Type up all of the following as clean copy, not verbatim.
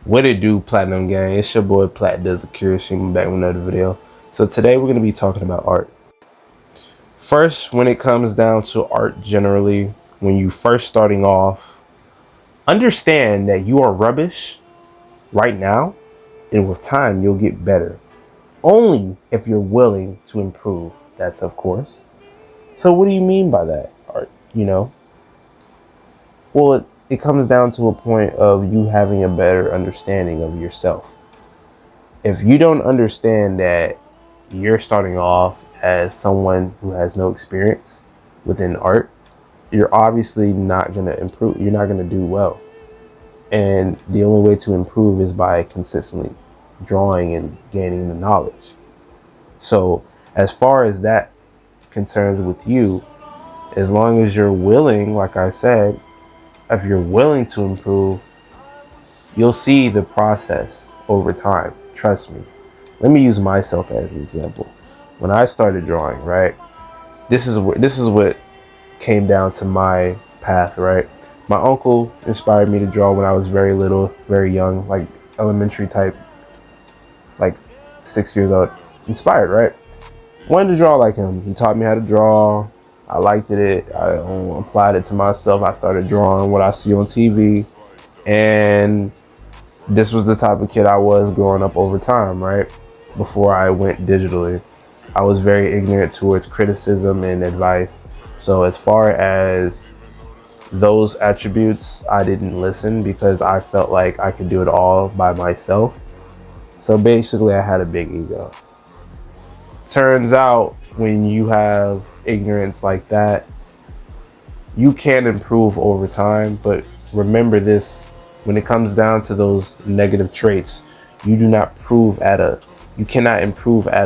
What it do, Platinum Gang? It's your boy Plat Does a Curious Human back with another video. So today we're going to be talking about art. First, when it comes down to art generally, when you first starting off, understand that you are rubbish right now, and with time you'll get better. Only if you're willing to improve. That's of course. So what do you mean by that? Art, Well, it comes down to a point of you having a better understanding of yourself. If you don't understand that you're starting off as someone who has no experience within art, you're obviously not going to improve. You're not going to do well. And the only way to improve is by consistently drawing and gaining the knowledge. So as far as that concerns with you, as long as you're willing, like I said, if you're willing to improve, you'll see the process over time. Trust me. Let me use myself as an example. When I started drawing, right, this is what came down to my path, right? My uncle inspired me to draw when I was very little, very young, like elementary type, like 6 years old. Inspired, right? Wanted to draw like him. He taught me how to draw. I liked it. I applied it to myself. I started drawing what I see on TV. And this was the type of kid I was growing up over time, right? Before I went digitally. I was very ignorant towards criticism and advice. So as far as those attributes, I didn't listen because I felt like I could do it all by myself. So basically I had a big ego. Turns out when you have ignorance like that, you can improve over time, but remember this: when it comes down to those negative traits, you cannot improve at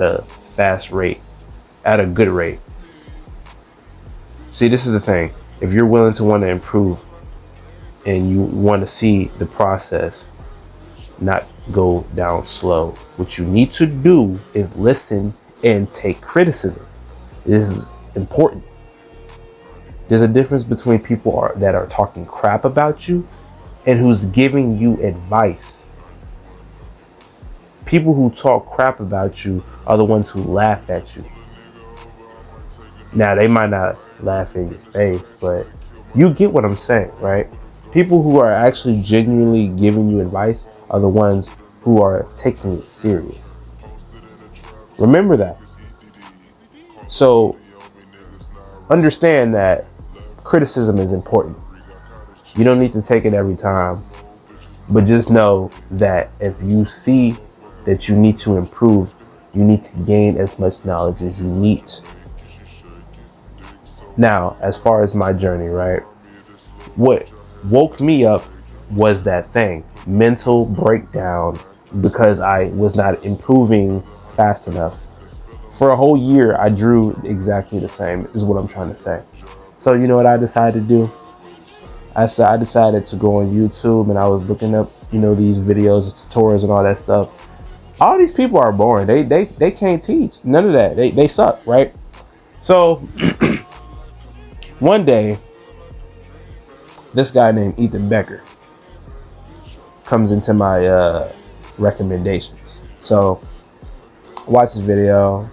a fast rate, at a good rate. See, this is the thing: if you're willing to want to improve and you want to see the process not go down slow, what you need to do is listen and take criticism. This is important. There's a difference between people that are talking crap about you and who's giving you advice. People who talk crap about you are the ones who laugh at you. Now, they might not laugh in your face, but you get what I'm saying, right? People who are actually genuinely giving you advice are the ones who are taking it serious. Remember that. So understand that criticism is important. You don't need to take it every time, but just know that if you see that you need to improve, you need to gain as much knowledge as you need. Now, as far as my journey, right, what woke me up was that thing, mental breakdown, because I was not improving fast enough. For a whole year, I drew exactly the same, is what I'm trying to say. So you know what I decided to do? I decided to go on YouTube, and I was looking up, these videos, tutorials and all that stuff. All these people are boring. They can't teach. None of that. They suck, right? So one day, this guy named Ethan Becker comes into my recommendations. So watch this video.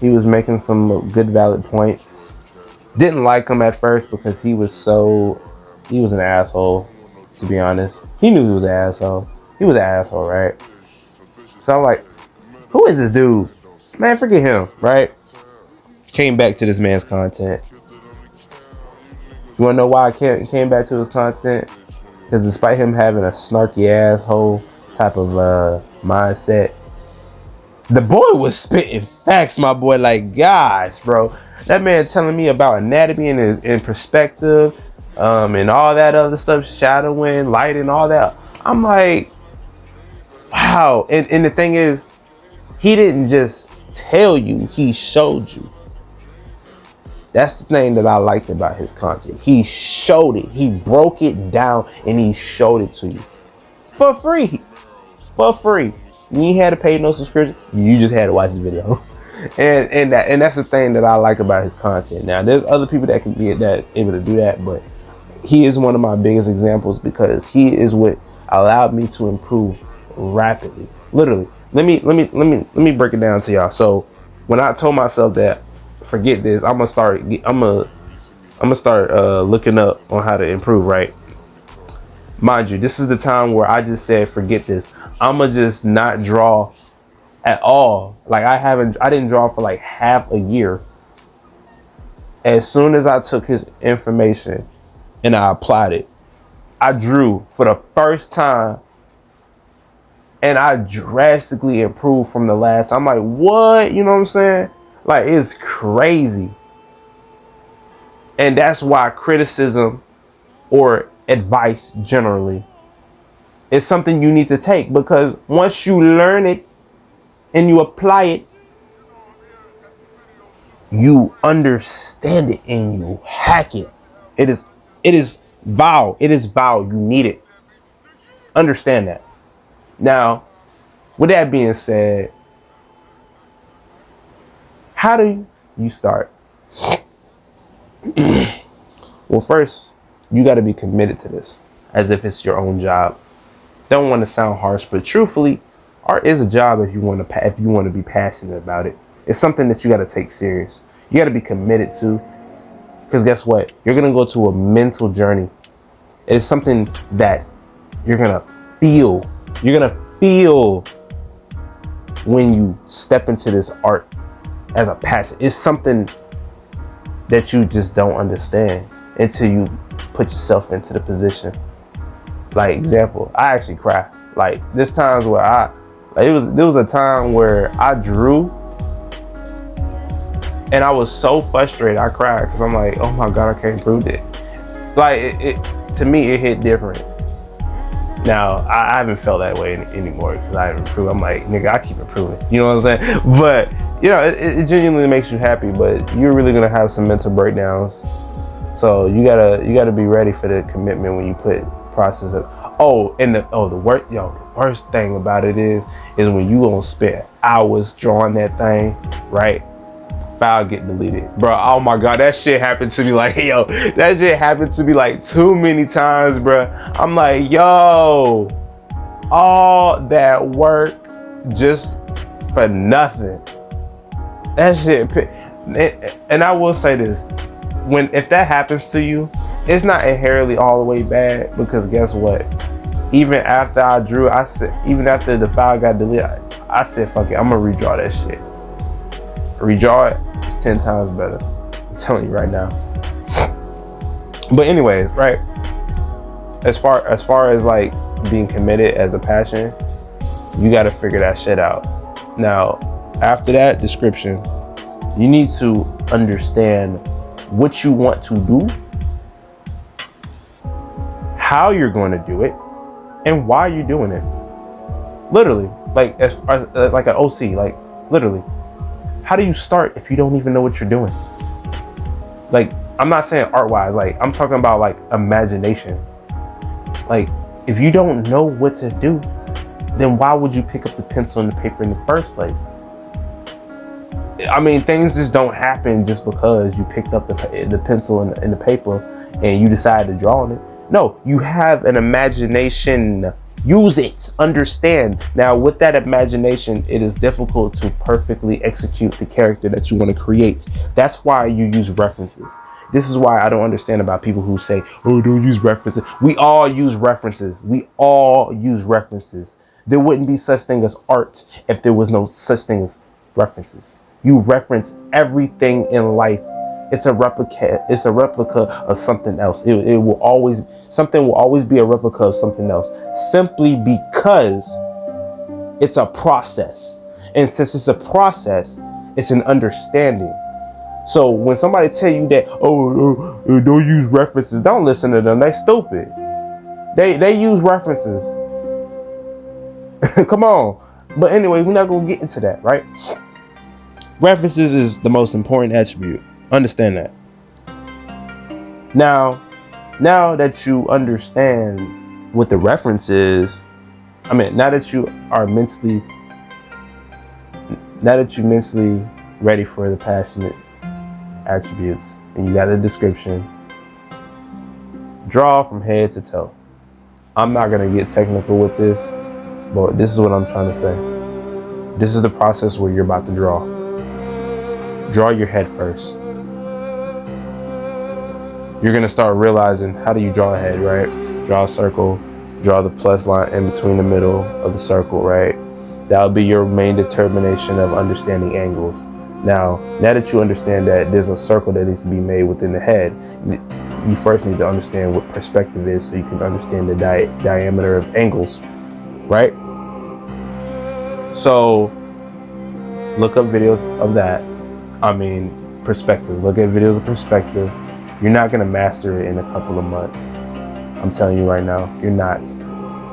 He was making some good valid points. Didn't like him at first because he was an asshole, to be honest. He knew he was an asshole. He was an asshole, right? So I'm like, who is this dude? Man, forget him, right? Came back to this man's content. You wanna know why I came back to his content? Because despite him having a snarky asshole type of mindset, the boy was spitting facts, my boy. Like, gosh, bro. That man telling me about anatomy and perspective, and all that other stuff, shadowing, lighting, all that. I'm like, wow. And the thing is, he didn't just tell you, he showed you. That's the thing that I liked about his content. He showed it. He broke it down and he showed it to you. For free. For free. You ain't had to pay no subscription. You just had to watch his video. And that's the thing that I like about his content. Now, there's other people that can be able to do that, but he is one of my biggest examples because he is what allowed me to improve rapidly. Literally, let me break it down to y'all. So when I told myself that forget this, I'm gonna start looking up on how to improve, right? Mind you, this is the time where I just said forget this. I'ma just not draw at all. Like I didn't draw for like half a year. As soon as I took his information and I applied it, I drew for the first time and I drastically improved from the last. I'm like, what? You know what I'm saying? Like, it's crazy. And that's why criticism or advice generally is something you need to take, because once you learn it and you apply it, you understand it and you hack it. It is vow. It is vow. You need it. Understand that. Now, with that being said, how do you start? Well, first, you got to be committed to this as if it's your own job. Don't want to sound harsh, but truthfully, art is a job if you want to be passionate about it. It's something that you got to take serious. You got to be committed to, because guess what? You're going to go to a mental journey. It's something that you're going to feel. You're going to feel when you step into this art as a passion. It's something that you just don't understand until you put yourself into the position. Like, example, I actually cry. Like, there's times where there was a time where I drew and I was so frustrated I cried, because I'm like, oh my God, I can't improve it. Like, it to me, it hit different. Now, I haven't felt that way anymore, because I haven't improved. I'm like, nigga, I keep improving. You know what I'm saying? But, you know, it genuinely makes you happy, but you're really going to have some mental breakdowns. So you gotta be ready for the commitment when you put process of, the worst thing about it is when you gonna spend hours drawing that thing, right? File get deleted, bro. Oh my God, that shit happened to me. Like, yo, that shit happened to me like too many times, bro. I'm like, yo, all that work just for nothing. That shit. And I will say this: if that happens to you, it's not inherently all the way bad, because guess what? Even after I drew, even after the file got deleted, I said, fuck it, I'm gonna redraw that shit. Redraw it. 10 times better. I'm telling you right now. But anyways, right? As far as like being committed as a passion, you got to figure that shit out. Now, after that description, you need to understand what you want to do, how you're going to do it, and why you're doing it. Literally, like as like an OC, like literally. How do you start if you don't even know what you're doing? Like, I'm not saying art-wise, like I'm talking about like imagination. Like, if you don't know what to do, then why would you pick up the pencil and the paper in the first place? I mean, things just don't happen just because you picked up the pencil and the paper and you decided to draw on it. No, you have an imagination. Use it. Understand. Now, with that imagination, it is difficult to perfectly execute the character that you want to create. That's why you use references. This is why I don't understand about people who say, oh, don't use references. We all use references. We all use references. There wouldn't be such thing as art if there was no such thing as references. You reference everything in life. It's a replica. It's a replica of something else. Something will always be a replica of something else, simply because it's a process. And since it's a process, it's an understanding. So when somebody tell you that, don't use references, don't listen to them. They stupid. They use references. Come on. But anyway, we're not gonna get into that, right? References is the most important attribute. Understand that. Now that you understand what the reference is, now that you're mentally ready for the passionate attributes and you got a description, draw from head to toe. I'm not gonna get technical with this, but this is what I'm trying to say. This is the process where you're about to draw. Draw your head first. You're gonna start realizing, how do you draw a head, right? Draw a circle, draw the plus line in between the middle of the circle, right? That'll be your main determination of understanding angles. Now that you understand that there's a circle that needs to be made within the head, you first need to understand what perspective is so you can understand the diameter of angles, right? So look up videos of that. Perspective. Look at videos of perspective. You're not gonna master it in a couple of months. I'm telling you right now, you're not.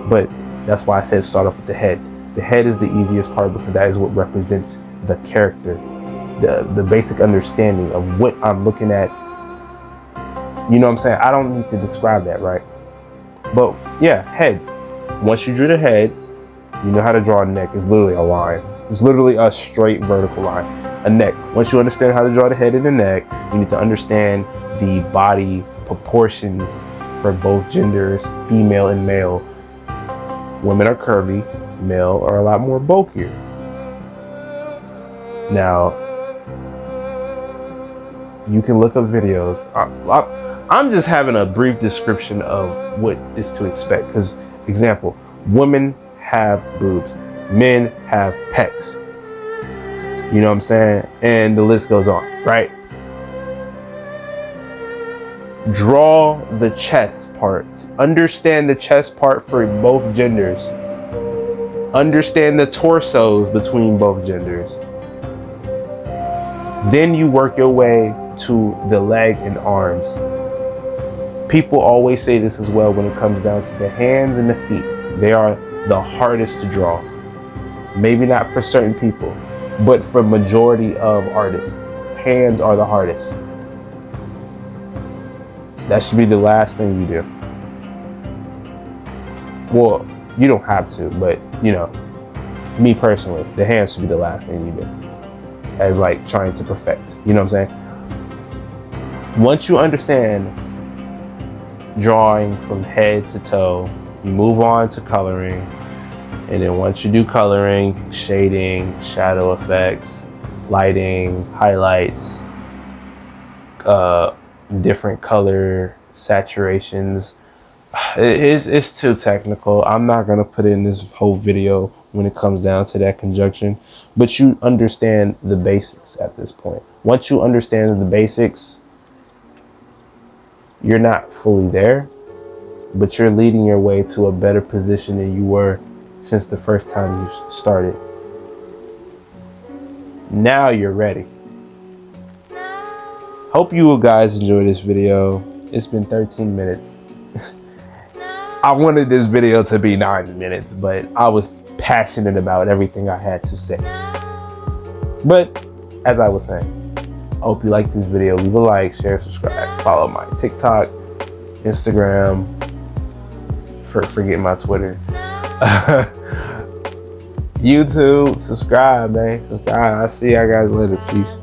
But that's why I said start off with the head. The head is the easiest part because that is what represents the character, the basic understanding of what I'm looking at. You know what I'm saying? I don't need to describe that, right? But yeah, head. Once you drew the head, you know how to draw a neck. It's literally a line. It's literally a straight vertical line. A neck. Once you understand how to draw the head and the neck, you need to understand the body proportions for both genders, female and male. Women are curvy, male are a lot more bulkier. Now, you can look up videos. I'm just having a brief description of what is to expect. Because, example, women have boobs, men have pecs. You know what I'm saying? And the list goes on, right? Draw the chest part. Understand the chest part for both genders. Understand the torsos between both genders. Then you work your way to the leg and arms. People always say this as well when it comes down to the hands and the feet. They are the hardest to draw. Maybe not for certain people, but for majority of artists, hands are the hardest. That should be the last thing you do. Well, you don't have to, but you know, me personally, the hands should be the last thing you do. As like trying to perfect, you know what I'm saying? Once you understand drawing from head to toe, you move on to coloring. And then once you do coloring, shading, shadow effects, lighting, highlights, different color saturations, it's too technical. I'm not gonna put in this whole video when it comes down to that conjunction, but you understand the basics at this point. Once you understand the basics, you're not fully there, but you're leading your way to a better position than you were since the first time you started. Now you're ready. Hope you guys enjoyed this video. It's been 13 minutes. I wanted this video to be 9 minutes, but I was passionate about everything I had to say. But as I was saying, I hope you like this video. Leave a like, share, subscribe, follow my TikTok, Instagram, forget my Twitter. YouTube, subscribe, man. Subscribe. I'll see y'all guys later. Peace.